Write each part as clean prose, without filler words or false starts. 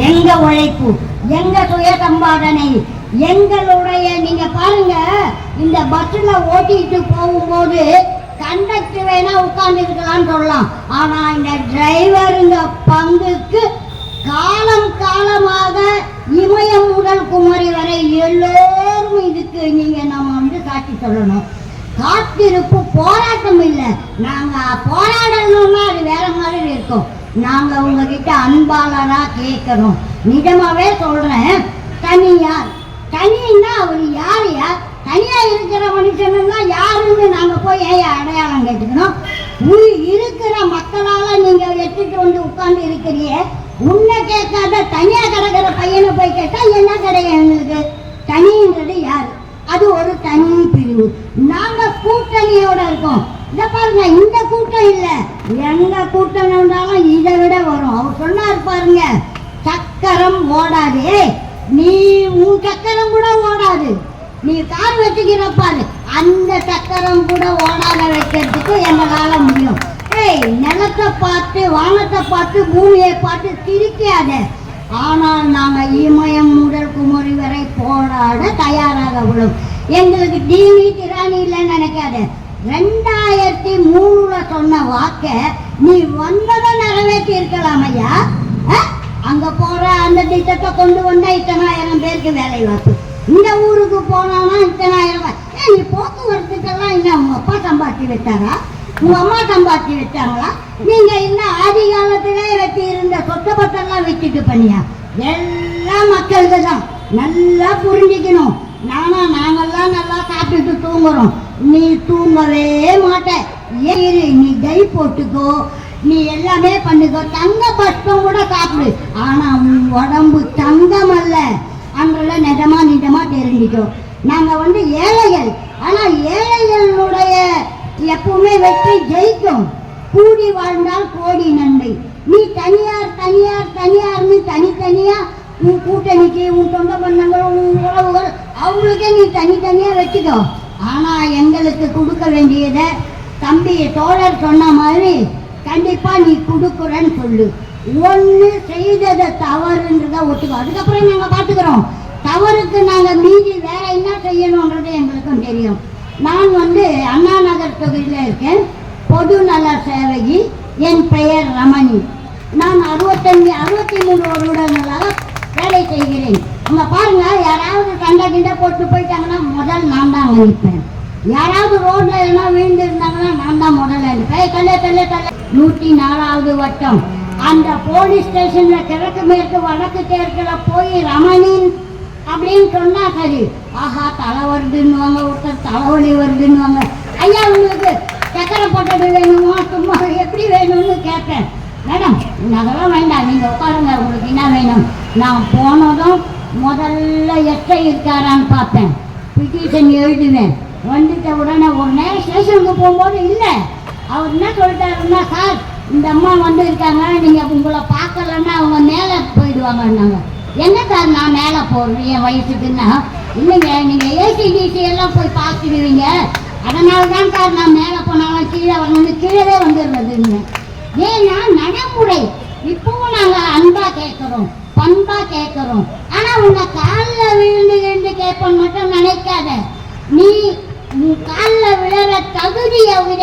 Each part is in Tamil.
எங்க உழைப்பு, எங்க சுய சம்பாதனை, எங்களுடைய நீங்க பாருங்க, இந்த பஸ்ல ஓட்டிட்டு போகும்போது கண்டக்டர் வேணா உட்கார்ந்து இருக்கலாம்னு சொல்லலாம். ஆனா இந்த டிரைவருங்க பங்குக்கு காலம் காலமாக இமயம் முதல் குமரி வரை எல்லோரும் இதுக்கு நீங்க நம்ம சாட்சி சொல்லணும். காத்திருப்பு போராட்டம் இல்லை, நாங்க போராடணும்னா அது வேற மாதிரி இருக்கும். நாங்க உங்ககிட்ட அன்பாளரா கேட்கறோம். நிஜமாவே சொல்றேன், தனியார் தனின்னா அவர் யாரையா? தனியா இருக்கிற மனுஷன்னா யாருன்னு நாங்க போய் அடையாளம் கேட்டுக்கணும். இருக்கிற மக்களால நீங்க எடுத்துட்டு வந்து உட்கார்ந்து இருக்கிறீங்க, உன்னை கேட்காத தனியா கிடக்கிற பையனை போய் கேட்டா என்ன கிடையாது. எங்களுக்கு தனின்றது யாரு? அது ஒரு தனி பிரிவு. நாங்க கூட்டணியோட இருக்கோம். இத பாருங்க, இந்த கூட்டம் இல்ல, எங்க கூட்டம் இருந்தாலும் இதை விட வரும். அவர் சொன்னார் பாருங்க, சக்கரம் ஓடாது, நீ உன் சக்கரம் கூட ஓடாது, நீ கார் வச்சுக்கிறப்பாரு, அந்த சக்கரம் கூட ஓடாத வைக்கிறதுக்கு எங்களால முடியும். நிலத்தை பார்த்து வானத்தை பார்த்து பூமியை பார்த்து சிரிக்காத. ஆனால் நாங்கள் இமயம் முதல் குமரி வரை போராட தயாராக உள்ளோம். எங்களுக்கு தீனி திராணி இல்லைன்னு நினைக்காத. 2003 சொன்ன வாக்க நீ வந்ததை நிறைவேற்றி இருக்கலாம் ஐயா. அங்க போற அந்த திட்டத்தை கொண்டு வந்தா 1000 பேருக்கு வேலை வாய்ப்பு. இந்த ஊருக்கு போனானா 1000. நீ போக்குவரத்துக்கெல்லாம் என்ன உங்க அப்பா சம்பாத்தி வச்சாரா, உங்க அம்மா சம்பாத்தி வச்சாங்களா? நீங்க இன்னும் ஆதி காலத்திலே வச்சு இருந்த சொத்த பத்தெல்லாம் வச்சுட்டு பண்ணியா? எல்லாம் மக்களுக்கு தான். நல்லா புரிஞ்சுக்கணும். நாங்கெல்லாம் நல்லா சாப்பிட்டுட்டு தூங்குறோம், நீ தூங்கவே மாட்ட. ஏறு, நீ கை போட்டுக்கோ, நீ எல்லாமே பண்ணுக்கோ, தங்க பஸ்பம் கூட சாப்பிடு. ஆனா உன் உடம்பு தங்கம் அல்ல. அங்கெல்ல நிஜமா தெரிஞ்சுக்கோ. நாங்க ஏழைகள். ஆனா ஏழைகளுடைய எப்பவுமே வெற்றி ஜெயிக்கும். கூடி வாழ்ந்தால் கோடி நன்மை. நீ தனியார்னு தனித்தனியா உன் கூட்டணிக்கு, உன் சொந்த பந்தங்கள், உன் உறவுகள், அவங்களுக்கே நீ தனித்தனியா வச்சுக்கோ. ஆனா எங்களுக்கு கொடுக்க வேண்டியதை தம்பி தோழர் சொன்ன மாதிரி கண்டிப்பா நீ கொடுக்குறன்னு சொல்லு. ஒன்று செய்ததை தவறுன்றத ஒத்துக்கோ. அதுக்கப்புறம் நாங்க பாத்துக்கிறோம். தவறுக்கு நாங்க மீறி வேற என்ன செய்யணும்ன்றது எங்களுக்கும் தெரியும். நான் அண்ணா நகர் தொகுதியில் இருக்கேன், பொது நல சேவகி. என் பெயர் ரமணி. நான் 63 வருடங்களாக வேலை செய்கிறேன். அங்க பாருங்க, யாராவது சண்டை கிண்டை போட்டு போயிட்டாங்கன்னா முதல் நான் தான் நிற்பேன். யாராவது ரோட்ல எல்லாம் விழுந்து இருந்தாங்கன்னா நான் தான் முதல்ல நிற்பேன். தள்ள 104வது வட்டம் அந்த போலீஸ் ஸ்டேஷன்ல கிழக்கு மேற்கு வடக்கு தெற்குல போய் ரமணின் அப்படின்னு சொன்னா சரி, ஆஹா தலை வருதுன்னுவாங்க, ஒருத்தர் தலைவலி வருதுன்னுவாங்க. ஐயா உங்களுக்கு சக்கரை போட்டது வேணுமா, சும்மா எப்படி வேணும்னு கேட்பேன். மேடம் அதெல்லாம் வேண்டாம், நீங்க உட்காருங்க, உங்களுக்கு என்ன வேணும். நான் போனதும் முதல்ல எஸ்ஐ இருக்காரான்னு பார்ப்பேன், பிட்டிஷன் எழுதுவேன். வந்துட்ட உடனே ஒரு நேரம் ஸ்டேஷனுக்கு போகும்போது இல்லை, அவர் என்ன சொல்லிட்டாருன்னா, சார் இந்த அம்மா இருக்காங்க, நீங்க உங்களை பார்க்கலன்னா அவங்க மேலே போயிடுவாங்கன்னாங்க. என்ன சார் நான் மேலே போடுறேன் என் வயசுக்குன்னா? இல்லைங்க, நீங்க ஏசிடிசி எல்லாம் போய் பார்த்துடுவீங்க, அதனால தான் சார் நான் மேலே போனாலும் கீழே வரணும்னு கீழே வந்துடுறதுன்னு. ஏன்னா நடைமுறை. இப்பவும் நாங்க அன்பா கேட்கிறோம், பண்பா கேட்கிறோம். ஆனா உங்க காலில் விழுந்து கேட்போம் மட்டும் நினைக்காத. நீ உன் காலில் விழுற தகுதியை விட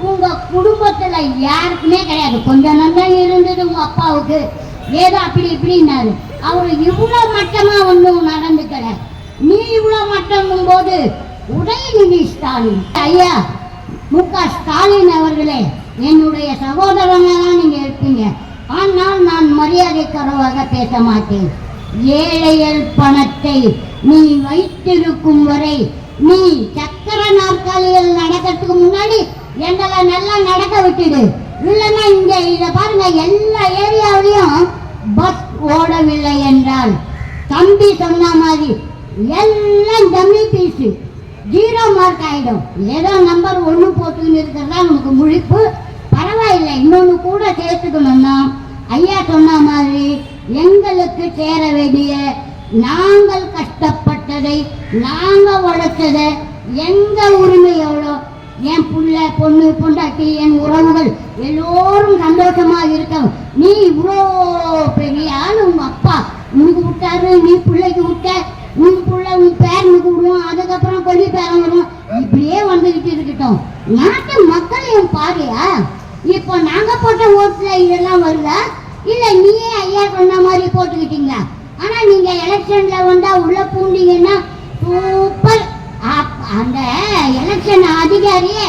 உங்க குடும்பத்துல யாருக்குமே கிடையாது. கொஞ்சம் நல்லா இருந்தது உங்க அப்பாவுக்கு, ஏதோ அப்படி இப்படின்னாரு. அவரு இவ்வளவு மட்டமா நடந்துக்கல. நீ இவ்வளவு மட்டம் போது உதயநிதி ஸ்டாலின் ஐயா, மு.க. ஸ்டாலின் அவர்களே, என்னுடைய சகோதரனாக நீங்க இருப்பீங்க. ஆனால் நான் மரியாதை குறைவாக பேச மாட்டேன். ஏழைகள் பணத்தை நீ வைத்திருக்கும் வரை நீ சக்கர நாற்காலிகள் நடக்கிறதுக்கு முன்னாடி எங்களை நல்லா நடக்க விட்டுடு. இல்லைன்னா இதை பாருங்க, எல்லா ஏரியாவிலையும் பஸ் ஓடவில்லை என்றால் தம்பி சொன்ன மாதிரி எல்லாம் டம்மி பீஸு, 0 மார்க் ஆயிடும். ஏதோ நம்பர் 1 போட்டுன்னு இருக்கிறதா நமக்கு முழிப்பு. பரவாயில்லை, இன்னொன்று கூட சேர்த்துக்கணும்னா ஐயா சொன்ன மாதிரி எங்களுக்கு சேர வேண்டிய, நாங்கள் கஷ்டப்பட்டதை, நாங்கள் உழைச்சதை, எங்க உரிமை எவ்வளோ, என் புள்ள பொண்ணு பொண்டாட்டி என் உறவுகள் எல்லோரும் சந்தோஷமாக இருக்க. நீ இவ்வளோ பெரிய ஆள், உங்க அப்பா இருக்காரு, நீ பிள்ளைக்கு விட்ட, உன் பிள்ளை உன் பேரனுக்கு விடுவோம், அதுக்கப்புறம் கொல்லி பேரன் விடுவோம், இப்படியே வந்துகிட்டு இருக்கட்டும். நாட்டு மக்களையும் பாரியா, இப்போ நாங்க போட்ட ஓட்டுல இதெல்லாம் வருதா, இல்ல நீயே ஐயா சொன்ன மாதிரி போட்டுக்கிட்டீங்களா? ஆனா நீங்க எலெக்ஷன்ல வந்தா உள்ள பூண்டிங்கன்னா சூப்பர். அந்த எலெக்ஷன் அதிகாரியே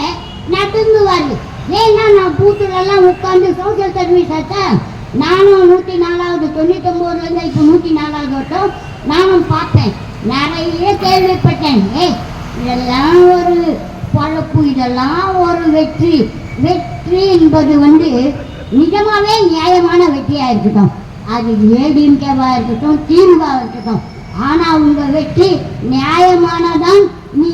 நடுங்குவாரு. ஏன்னா நான் பூத்துல எல்லாம் உட்காந்து சோசியல் சர்வீஸ் ஆச்சா, நானும் 104வது 99லேருந்து இப்போ 104வது வட்டம் நானும் பார்த்தேன், நிறைய கேள்விப்பட்டேன். இதெல்லாம் ஒரு பழப்பு, இதெல்லாம் ஒரு வெற்றி. வெற்றி என்பது நிஜமாவே நியாயமான வெற்றியா இருக்கட்டும், அது ஏடிஎம்கேவா இருக்கட்டும், திமுகவா இருக்கட்டும், ஆனா உங்க வெற்றி நியாயமானதான். நீ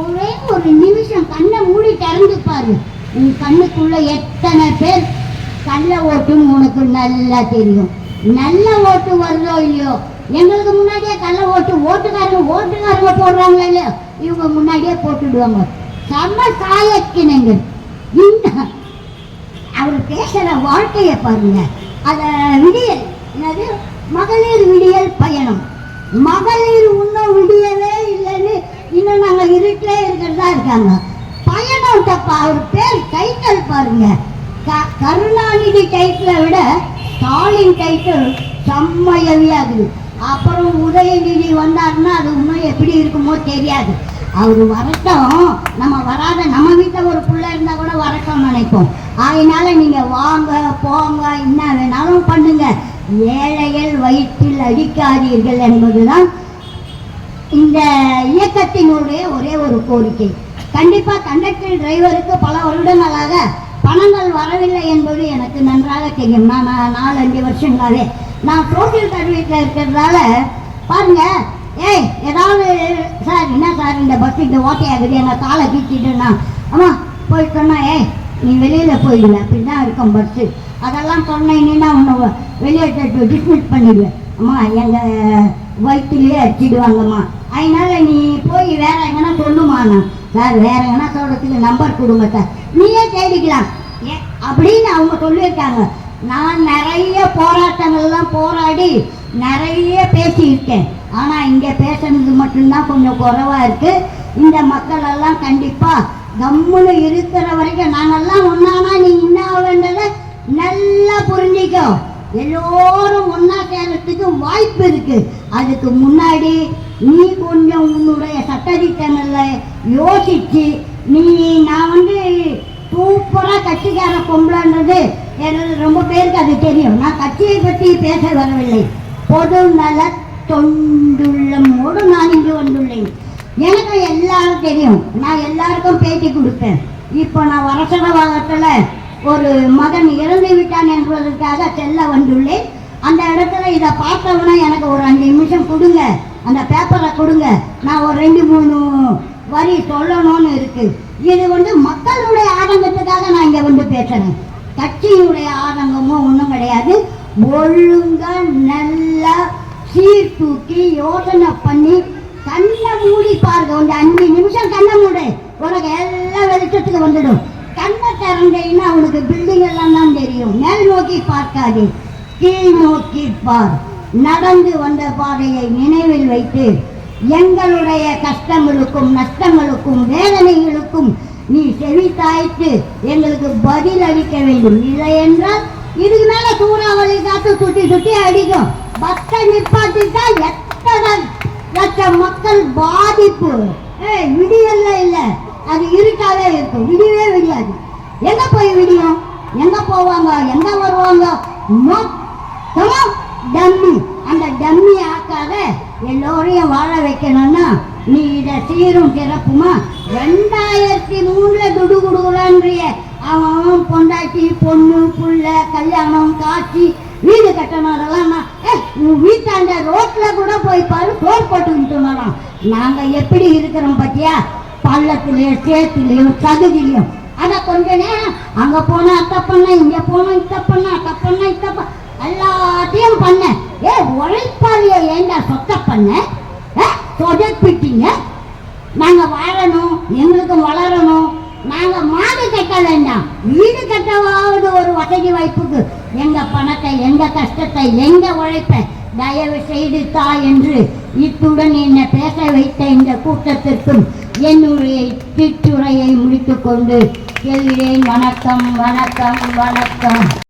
ஒரே ஒரு நிமிஷம் கண்ணை மூடி திறந்து பாரு, உன் கண்ணுக்குள்ள எத்தனை பேர் கள்ள ஓட்டுன்னு உனக்கு நல்லா தெரியும். நல்ல ஓட்டு வருதோ இல்லையோ, எங்களுக்கு முன்னாடியே கள்ள ஓட்டுக்காரங்க போடுறாங்க இல்லையோ, இவங்க முன்னாடியே போட்டுடுவாங்க. சம காயக்கிணங்கள். இந்த அவர் பேசுற வாழ்க்கைய பாருங்க. அத விடியல் என்னது, மகளிர் விடியல் பயணம். மகளிர் இன்னும் விடியவே இல்லைன்னு இன்னும் நாங்க இருட்டிலே இருக்கிறதா இருக்காங்க. பயணம் தப்பா, அவர் பேர் டைட்டில் பாருங்க. கருணாநிதி டைட்டிலை விட ஸ்டாலின் டைட்டில் செம்மையாகுது. அப்புறம் உதயநிதி வந்தாருன்னா அது இன்னும் எப்படி இருக்குமோ தெரியாது. அவர் வரட்டும், நம்ம வராத நம்ம வீட்டில் ஒரு பிள்ளை இருந்தால் கூட வரட்டும் நினைப்போம். அதனால நீங்க வாங்க போங்க, என்ன வேணாலும் பண்ணுங்க, ஏழைகள் வயிற்றில் அடிக்காதீர்கள் என்பதுதான் இந்த இயக்கத்தினுடைய ஒரே ஒரு கோரிக்கை. கண்டிப்பா கண்டக்டர் டிரைவருக்கு பல வருடங்களாக பணங்கள் வரவில்லை என்பது எனக்கு நன்றாக தெரியும். நான் 4-5 வருஷங்களாவே நான் சோசியல் சர்வீஸில் இருக்கிறதால பாருங்க. ஏதாவது சார் என்ன சார் இந்த பஸ் இந்த ஓட்டையாகுது, எங்கள் காலை கீச்சிட்டுன்னா அம்மா போய் சொன்னா, நீ வெளியில் போயிடுவேன், அப்படி தான் இருக்கும் பஸ்ஸு. அதெல்லாம் சொன்னீங்கன்னா உன்னை வெளியே டிஸ்மிஸ் பண்ணிடுவேன். அம்மா எங்கள் வயிற்றுலேயே அடிச்சிடுவாங்கம்மா, அதனால நீ போய் வேற எங்கன்னா சொல்லுமாண்ணா. சார் வேற எங்கன்னா சொல்கிறதுக்கு நம்பர் கொடுங்க சார், நீயே தேடிக்கலாம் அப்படின்னு அவங்க சொல்லியிருக்காங்க. நான் நிறைய போராட்டங்கள்லாம் போராடி நிறைய பேசியிருக்கேன். ஆனால் இங்கே பேசுனது மட்டும்தான் கொஞ்சம் குறைவா இருக்கு. இந்த மக்கள் எல்லாம் கண்டிப்பாக கம்முன்னு இருக்கிற வரைக்கும் நாங்கள்லாம் ஒன்றானா நீ என்ன வேண்டதை நல்லா புரிஞ்சிக்கோ. எல்லோரும் ஒன்றா சேர்றதுக்கு வாய்ப்பு இருக்கு. அதுக்கு முன்னாடி நீ கொஞ்சம் உன்னுடைய சட்டதிட்டங்களில் யோசிச்சு நான் சூப்பராக கட்சிக்கார பொம்பளைன்றது எனக்கு ரொம்ப பேருக்கு அது தெரியும். நான் கட்சியை பற்றி பேச வரவில்லை, பொது நல தொண்டுள்ளமோடு நான் இங்கு வந்துள்ளேன். எனக்கு எல்லாரும் தெரியும், நான் எல்லாருக்கும் பேட்டி கொடுப்பேன். இப்போ நான் வரசடவாகத்தில் ஒரு மகன் இறந்து விட்டான் என்பதற்காக செல்ல வந்துள்ளேன். அந்த இடத்துல இதை பார்த்தவனா எனக்கு ஒரு 5 நிமிஷம் கொடுங்க, அந்த பேப்பரை கொடுங்க, நான் ஒரு 2-3 வரி சொல்லணும்னு இருக்கு. இது மக்களுடைய ஆதங்கத்துக்காக நான் இங்கே பேசுறேன். கட்சியினுடைய ஆதங்கமும் ஒன்றும் கிடையாது. ஒழுங்கா நல்லா சீர்தூக்கி யோசனை பண்ணி கண்ணை மூடி பாருங்க. ஒரு 5 நிமிஷம் கண்ணை மூடு, உனக்கு எல்லாம் வெளிச்சத்துக்கு வந்துடும். கண்ணை திறந்தீங்கன்னா அவனுக்கு பில்டிங் எல்லாம் தான் தெரியும். மேல் நோக்கி பார்க்காது, கீழ் நோக்கி பார். நடந்து வந்த பாதையை நினைவில் வைத்து எங்களுடைய கஷ்டங்களுக்கும் நஷ்டங்களுக்கும் வேதனைகளுக்கும் நீ செவி தாய்த்து எங்களுக்கு பதில் அளிக்க வேண்டும். இல்லை என்றால் இதுக்கு மேல சூறாவளி காத்து சுட்டி சுட்டி அடிக்கும். பக்த நிப்பாட்டிட்டா எத்தனை லட்சம் மக்கள் பாதிப்பு. விடியல்ல இல்ல, அது இருக்காவே இருக்கும், விடியவே விடியாது. எங்க போய் விடியும், எங்க போவாங்க, எங்க வருவாங்க, மொத்தமா டம்மி. அந்த டம்மி ஆக்காத எல்லோரையும் வாழ வைக்கணும்னா நீ இதை சீரும் சிறப்புமா 2003 துடு குடுகுறான்றிய அவன் பொண்டாட்டி பொண்ணு புள்ள கல்யாணம் காட்சி வீடு கட்டணும். அதெல்லாம் உன் வீட்டாண்ட ரோட்ல கூட போய் பாரு, சோர் போட்டுக்கிட்டு நாங்க எப்படி இருக்கிறோம் பத்தியா, பள்ளத்திலையும் சேத்துலையும் தகுதியிலையும். அதை கொஞ்ச நேரம் அங்க போனா அத்தை பண்ண, இங்க போனா இத்த பண்ண, அத்தை பண்ண இத்த எல்லாத்தையும் பண்ண. உழைப்பாளிய ஏண்டா சொத்த பண்ண சொதப்பிட்டீங்க. நாங்க வாழணும், எங்களுக்கு வளரணும், நாங்க மாடு கட்ட வேண்டாம், வீடு கட்டவாவது ஒரு வசதி வாய்ப்புக்கு எங்க பணத்தை, எங்க கஷ்டத்தை, எங்க உழைப்பை தயவு செய்து தா என்று இத்துடன் என்னை பேச வைத்த இந்த கூட்டத்திற்கும் என்னுடைய சிற்றுரையை முடித்துக்கொண்டு செல்கிறேன். வணக்கம், வணக்கம், வணக்கம்.